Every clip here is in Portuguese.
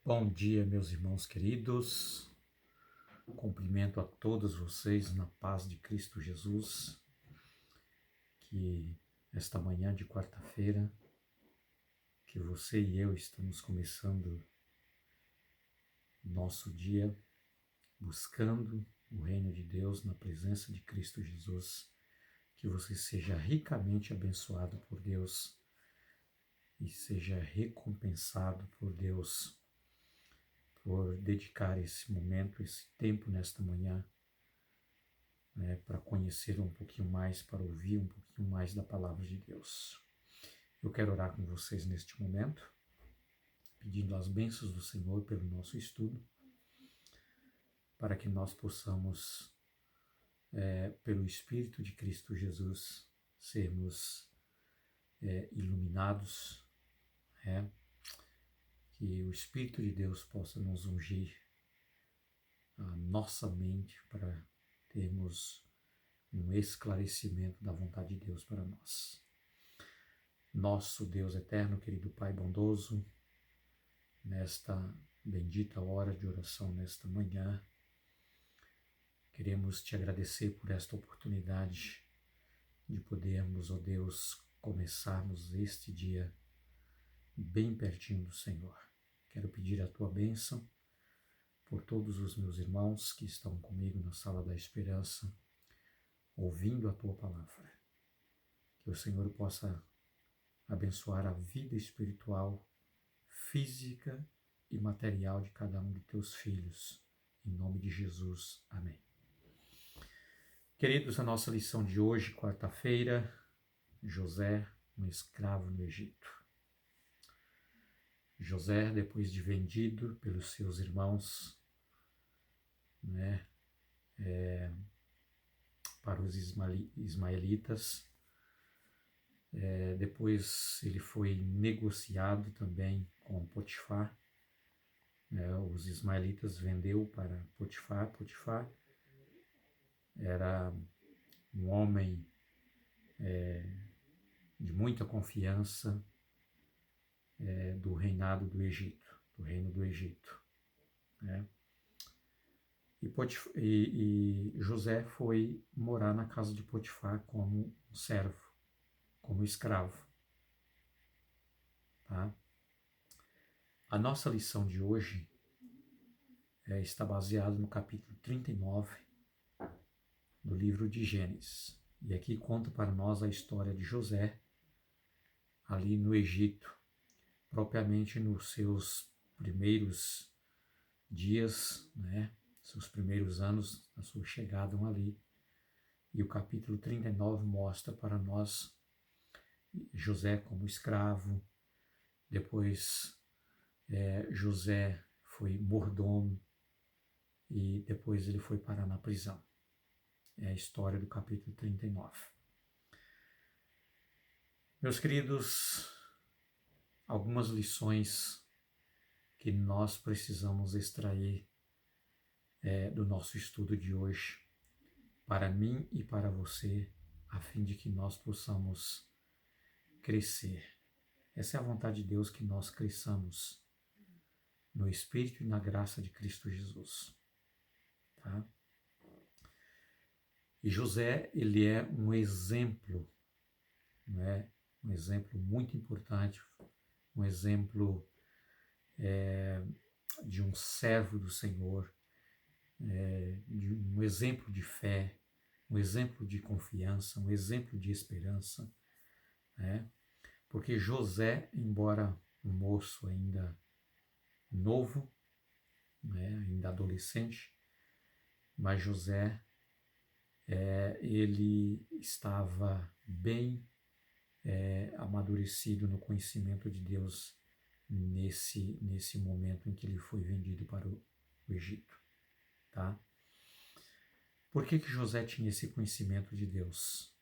Bom dia, meus irmãos queridos. Cumprimento a todos vocês na paz de Cristo Jesus. Que esta manhã de quarta-feira, que você e eu estamos começando nosso dia buscando o reino de Deus na presença de Cristo Jesus. Que você seja ricamente abençoado por Deus e seja recompensado por Deus por dedicar esse momento, esse tempo nesta manhã, para conhecer um pouquinho mais, para ouvir um pouquinho mais da palavra de Deus. Eu quero orar com vocês neste momento, pedindo as bênçãos do Senhor pelo nosso estudo, para que nós possamos, pelo Espírito de Cristo Jesus, sermos iluminados, que o Espírito de Deus possa nos ungir a nossa mente para termos um esclarecimento da vontade de Deus para nós. Nosso Deus eterno, querido Pai bondoso, nesta bendita hora de oração, nesta manhã, queremos te agradecer por esta oportunidade de podermos, ó Deus, começarmos este dia bem pertinho do Senhor. Quero pedir a tua bênção por todos os meus irmãos que estão comigo na sala da esperança, ouvindo a tua palavra. Que o Senhor possa abençoar a vida espiritual, física e material de cada um de teus filhos. Em nome de Jesus. Amém. Queridos, a nossa lição de hoje, quarta-feira, José, um escravo no Egito. José, depois de vendido pelos seus irmãos, para os ismaelitas, depois ele foi negociado também com Potifar. Os ismaelitas vendeu para Potifar. Potifar era um homem de muita confiança do reinado do Egito, do reino do Egito. E José foi morar na casa de Potifar como um servo, como escravo. Tá? A nossa lição de hoje está baseada no capítulo 39 do livro de Gênesis. E aqui conta para nós a história de José ali no Egito, propriamente nos seus primeiros dias, seus primeiros anos, a sua chegada ali. E o capítulo 39 mostra para nós José como escravo. Depois José foi mordomo e depois ele foi parar na prisão. É a história do capítulo 39. Meus queridos, algumas lições que nós precisamos extrair do nosso estudo de hoje, para mim e para você, a fim de que nós possamos crescer. Essa é a vontade de Deus, que nós cresçamos no Espírito e na graça de Cristo Jesus. Tá? E José, ele é um exemplo, um exemplo muito importante, um exemplo de um servo do Senhor, de um exemplo de fé, um exemplo de confiança, um exemplo de esperança, porque José, embora um moço ainda novo, ainda adolescente, mas José, ele estava bem amadurecido no conhecimento de Deus nesse momento em que ele foi vendido para o Egito. Tá? Por que José tinha esse conhecimento de Deus?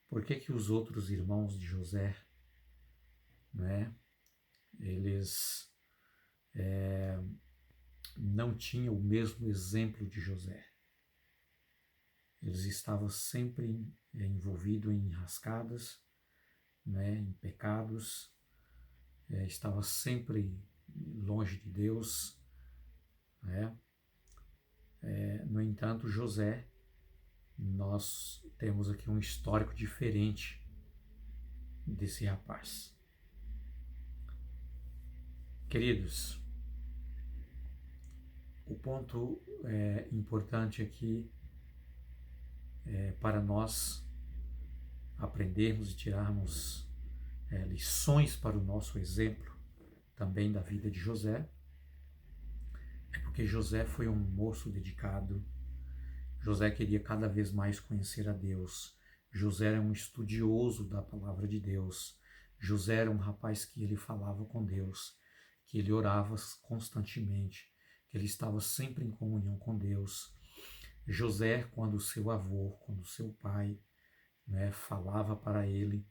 Por que os outros irmãos de José, eles não tinham o mesmo exemplo de José? Eles estavam sempre envolvidos em enrascadas, em pecados, estavam sempre longe de Deus, né? No entanto, José, nós temos aqui um histórico diferente desse rapaz. Queridos, o ponto importante aqui para nós aprendermos e tirarmos lições para o nosso exemplo também da vida de José, é porque José foi um moço dedicado. José queria cada vez mais conhecer a Deus. José era um estudioso da palavra de Deus. José era um rapaz que ele falava com Deus, que ele orava constantemente, que ele estava sempre em comunhão com Deus. José, quando seu avô, quando seu pai, né, falava para ele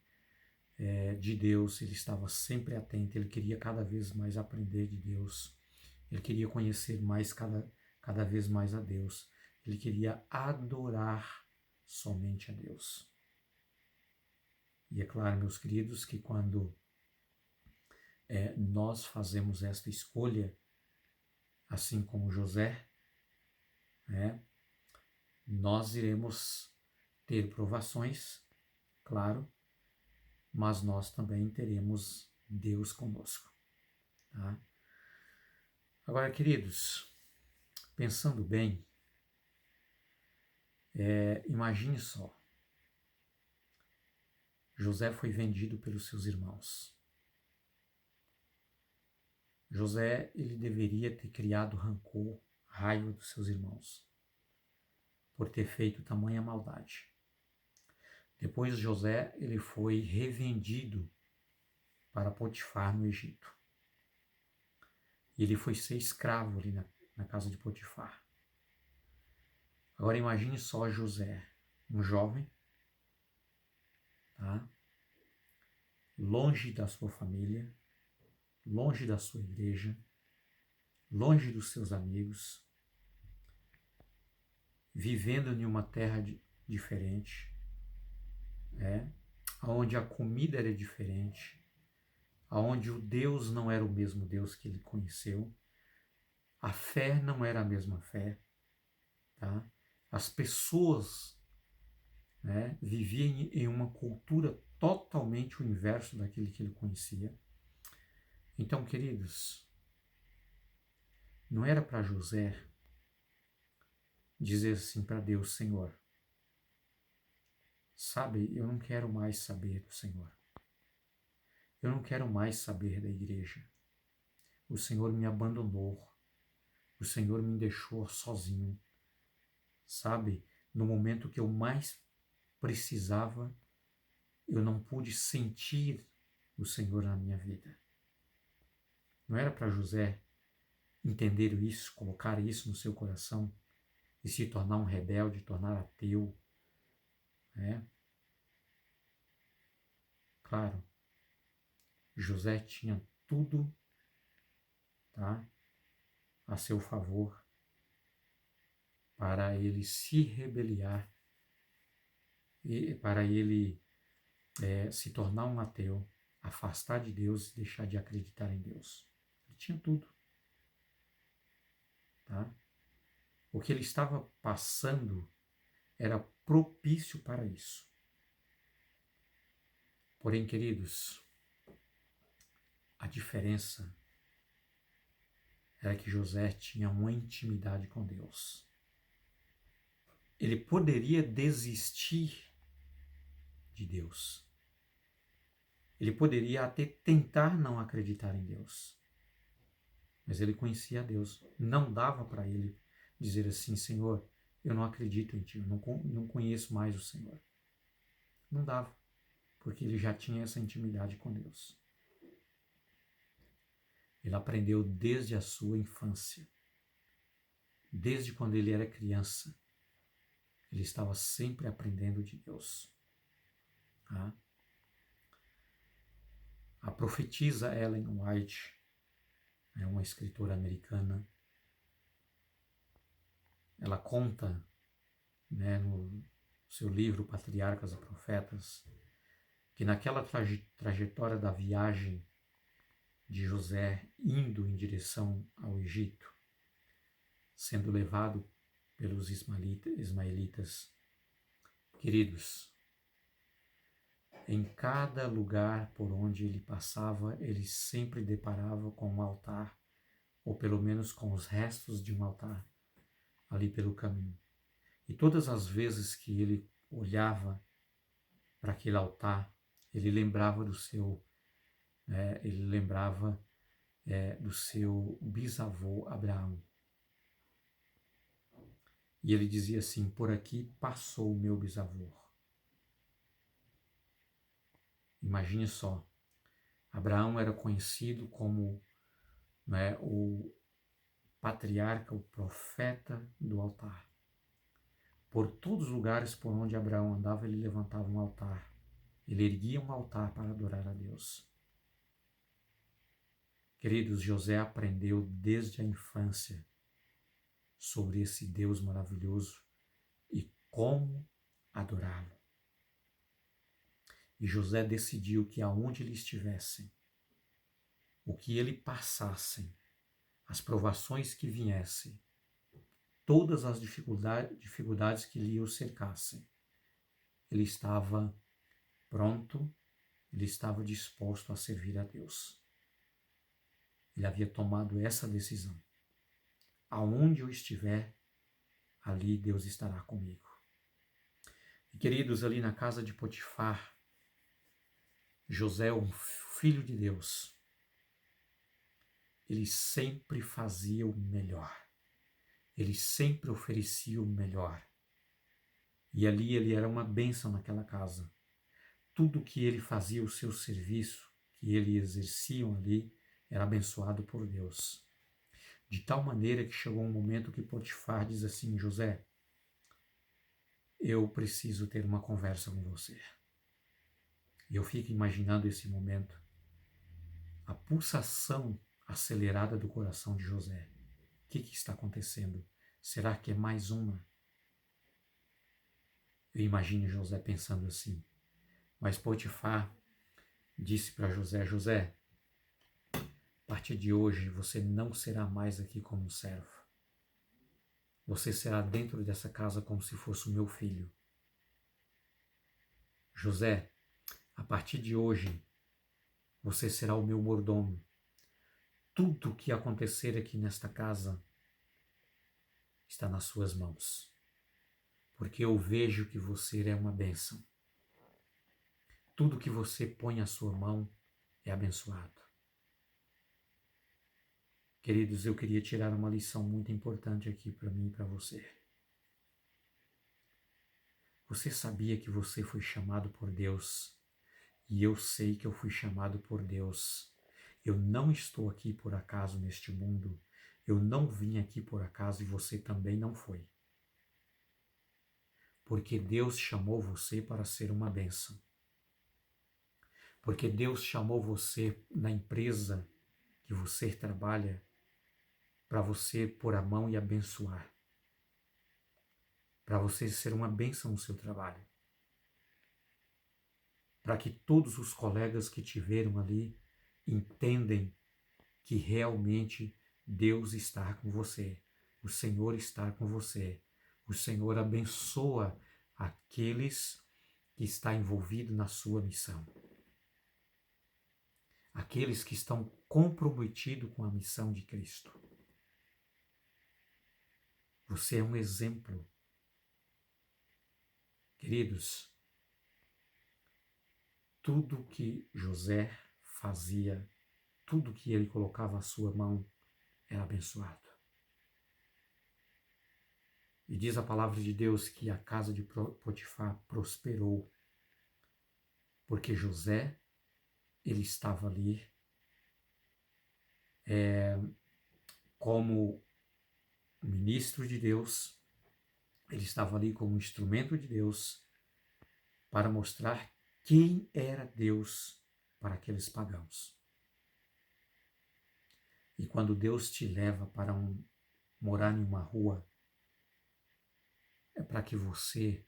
de Deus, ele estava sempre atento, ele queria cada vez mais aprender de Deus, ele queria conhecer mais cada vez mais a Deus, ele queria adorar somente a Deus. E é claro, meus queridos, que quando nós fazemos esta escolha, assim como José, nós iremos ter provações, claro, mas nós também teremos Deus conosco. Tá? Agora, queridos, pensando bem, imagine só, José foi vendido pelos seus irmãos. José, ele deveria ter criado rancor, raiva dos seus irmãos, por ter feito tamanha maldade. Depois José, ele foi revendido para Potifar no Egito. E ele foi ser escravo ali na casa de Potifar. Agora imagine só José, um jovem, tá? Longe da sua família, longe da sua igreja, longe dos seus amigos, vivendo em uma terra diferente, onde a comida era diferente, onde o Deus não era o mesmo Deus que ele conheceu, a fé não era a mesma fé, tá? As pessoas viviam em uma cultura totalmente o inverso daquilo que ele conhecia. Então, queridos, não era para José dizer assim para Deus: Senhor, sabe, eu não quero mais saber do Senhor. Eu não quero mais saber da igreja. O Senhor me abandonou. O Senhor me deixou sozinho. Sabe, no momento que eu mais precisava, eu não pude sentir o Senhor na minha vida. Não era para José entender isso, colocar isso no seu coração e se tornar um rebelde, tornar ateu, Claro, José tinha tudo, tá, a seu favor para ele se rebeliar e para ele se tornar um ateu, afastar de Deus e deixar de acreditar em Deus. Ele tinha tudo. Tá? O que ele estava passando era propício para isso. Porém, queridos, a diferença era que José tinha uma intimidade com Deus. Ele poderia desistir de Deus. Ele poderia até tentar não acreditar em Deus. Mas ele conhecia a Deus. Não dava para ele dizer assim: Senhor, eu não acredito em Ti, eu não conheço mais o Senhor. Não dava, porque ele já tinha essa intimidade com Deus. Ele aprendeu desde a sua infância. Desde quando ele era criança, ele estava sempre aprendendo de Deus. Tá? A profetisa Ellen White, é uma escritora americana, ela conta, no seu livro Patriarcas e Profetas, que naquela trajetória da viagem de José indo em direção ao Egito, sendo levado pelos ismaelitas. Queridos, em cada lugar por onde ele passava, ele sempre deparava com um altar, ou pelo menos com os restos de um altar, ali pelo caminho. E todas as vezes que ele olhava para aquele altar, ele lembrava do seu, do seu bisavô Abraão. E ele dizia assim: por aqui passou o meu bisavô. Imagine só, Abraão era conhecido como o patriarca, o profeta do altar. Por todos os lugares por onde Abraão andava, ele levantava um altar. Ele erguia um altar para adorar a Deus. Queridos, José aprendeu desde a infância sobre esse Deus maravilhoso e como adorá-lo. E José decidiu que aonde ele estivesse, o que ele passasse, as provações que viessem, todas as dificuldades que lhe o cercassem, ele estava pronto, ele estava disposto a servir a Deus. Ele havia tomado essa decisão. Aonde eu estiver, ali Deus estará comigo. E queridos, ali na casa de Potifar, José, um filho de Deus, ele sempre fazia o melhor. Ele sempre oferecia o melhor. E ali ele era uma bênção naquela casa. Tudo que ele fazia, o seu serviço, que ele exercia ali, era abençoado por Deus. De tal maneira que chegou um momento que Potifar diz assim: José, eu preciso ter uma conversa com você. E eu fico imaginando esse momento, a pulsação acelerada do coração de José. O que está acontecendo? Será que é mais uma? Eu imagino José pensando assim. Mas Potifar disse para José: José, a partir de hoje você não será mais aqui como um servo. Você será dentro dessa casa como se fosse o meu filho. José, a partir de hoje você será o meu mordomo. Tudo o que acontecer aqui nesta casa está nas suas mãos. Porque eu vejo que você é uma bênção. Tudo que você põe à sua mão é abençoado. Queridos, eu queria tirar uma lição muito importante aqui para mim e para você. Você sabia que você foi chamado por Deus? E eu sei que eu fui chamado por Deus. Eu não estou aqui por acaso neste mundo. Eu não vim aqui por acaso e você também não foi. Porque Deus chamou você para ser uma bênção. Porque Deus chamou você na empresa que você trabalha para você pôr a mão e abençoar. Para você ser uma bênção no seu trabalho. Para que todos os colegas que te veram ali entendem que realmente Deus está com você. O Senhor está com você. O Senhor abençoa aqueles que estão envolvidos na sua missão. Aqueles que estão comprometidos com a missão de Cristo. Você é um exemplo. Queridos, tudo que José fazia, tudo que ele colocava à sua mão era abençoado. E diz a palavra de Deus que a casa de Potifar prosperou, porque José, ele estava ali como ministro de Deus, ele estava ali como instrumento de Deus para mostrar quem era Deus para aqueles pagãos. E quando Deus te leva para morar em uma rua, é para que você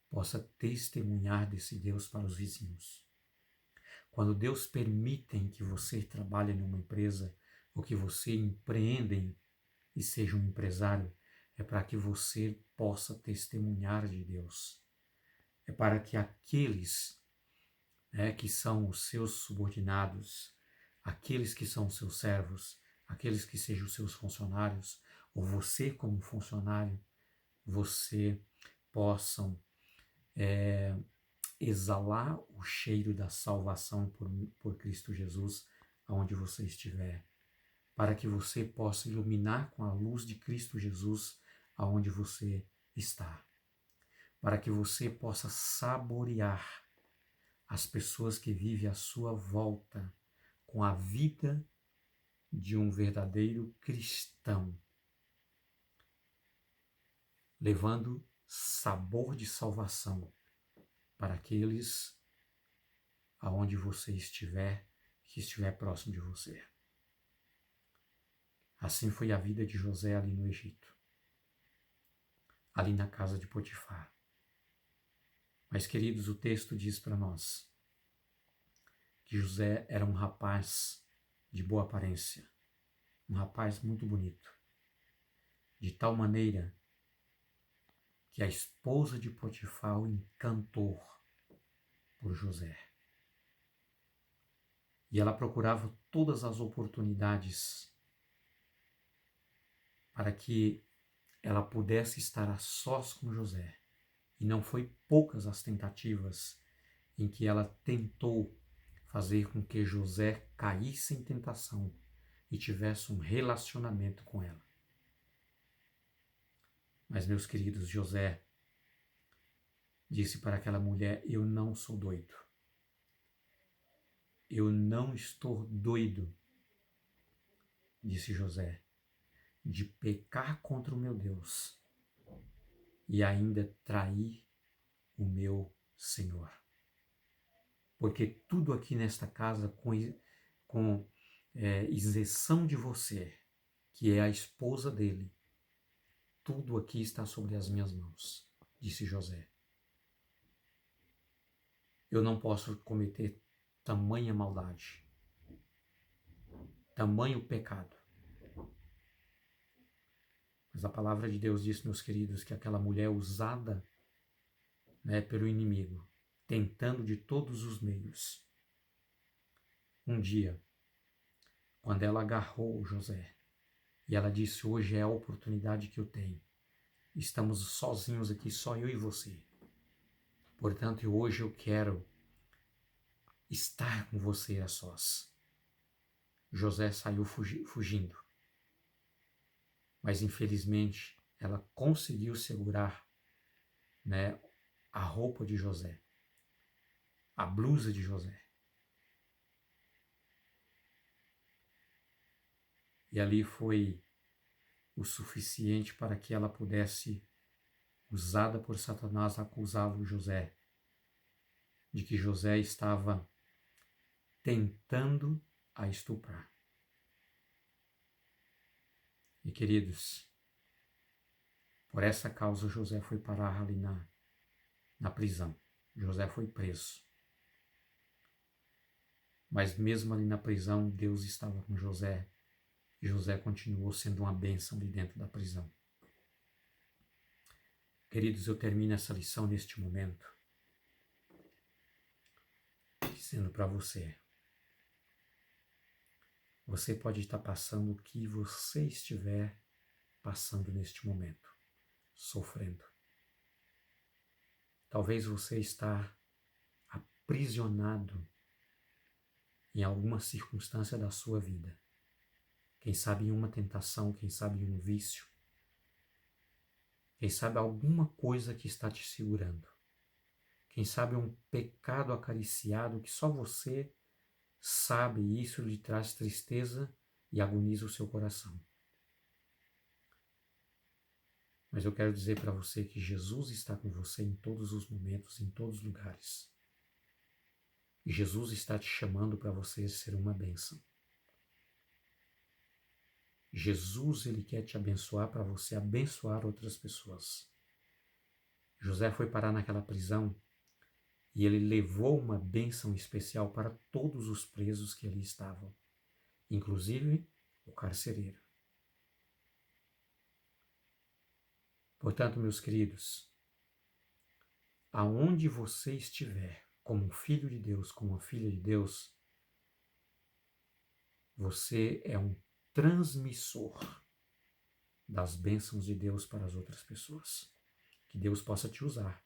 possa testemunhar desse Deus para os vizinhos. Quando Deus permite que você trabalhe numa empresa ou que você empreenda e seja um empresário, é para que você possa testemunhar de Deus. É para que aqueles, que são os seus subordinados, aqueles que são os seus servos, aqueles que sejam os seus funcionários, ou você como funcionário, você possam exalar o cheiro da salvação por Cristo Jesus aonde você estiver, para que você possa iluminar com a luz de Cristo Jesus aonde você está, para que você possa saborear as pessoas que vivem à sua volta com a vida de um verdadeiro cristão, levando sabor de salvação para aqueles aonde você estiver, que estiver próximo de você. Assim foi a vida de José ali no Egito, ali na casa de Potifar. Mas, queridos, o texto diz para nós que José era um rapaz de boa aparência, um rapaz muito bonito, de tal maneira que a esposa de Potifar o encantou por José. E ela procurava todas as oportunidades para que ela pudesse estar a sós com José. E não foi poucas as tentativas em que ela tentou fazer com que José caísse em tentação e tivesse um relacionamento com ela. Mas, meus queridos, José disse para aquela mulher: eu não sou doido. Eu não estou doido, disse José, de pecar contra o meu Deus e ainda trair o meu Senhor. Porque tudo aqui nesta casa, com exceção de você, que é a esposa dele, tudo aqui está sobre as minhas mãos, disse José. Eu não posso cometer tamanha maldade, tamanho pecado. Mas a palavra de Deus diz, meus queridos, que aquela mulher usada pelo inimigo, tentando de todos os meios. Um dia, quando ela agarrou José, e ela disse: hoje é a oportunidade que eu tenho. Estamos sozinhos aqui, só eu e você. Portanto, hoje eu quero estar com você a sós. José saiu fugindo. Mas, infelizmente, ela conseguiu segurar a roupa de José, a blusa de José. E ali foi o suficiente para que ela pudesse, usada por Satanás, acusá-lo, José, de que José estava tentando a estuprar. E, queridos, por essa causa José foi parar ali na prisão. José foi preso. Mas mesmo ali na prisão, Deus estava com José. E José continuou sendo uma bênção ali dentro da prisão. Queridos, eu termino essa lição neste momento dizendo para você: você pode estar passando o que você estiver passando neste momento, sofrendo. Talvez você está aprisionado em alguma circunstância da sua vida. Quem sabe em uma tentação, quem sabe em um vício. Quem sabe alguma coisa que está te segurando. Quem sabe um pecado acariciado que só você sabe, e isso lhe traz tristeza e agoniza o seu coração. Mas eu quero dizer para você que Jesus está com você em todos os momentos, em todos os lugares. E Jesus está te chamando para você ser uma bênção. Jesus, ele quer te abençoar para você abençoar outras pessoas. José foi parar naquela prisão E ele levou uma bênção especial para todos os presos que ali estavam, inclusive o carcereiro. Portanto, meus queridos, aonde você estiver, como um filho de Deus, como uma filha de Deus, você é um transmissor das bênçãos de Deus para as outras pessoas. Que Deus possa te usar.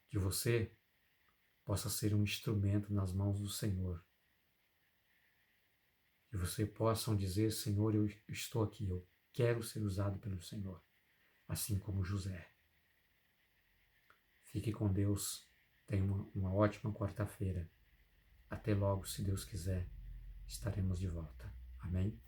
Que você possa ser um instrumento nas mãos do Senhor. Que você possa dizer, Senhor, eu estou aqui, eu quero ser usado pelo Senhor, assim como José. Fique com Deus, tenha uma ótima quarta-feira. Até logo, se Deus quiser, estaremos de volta. Amém?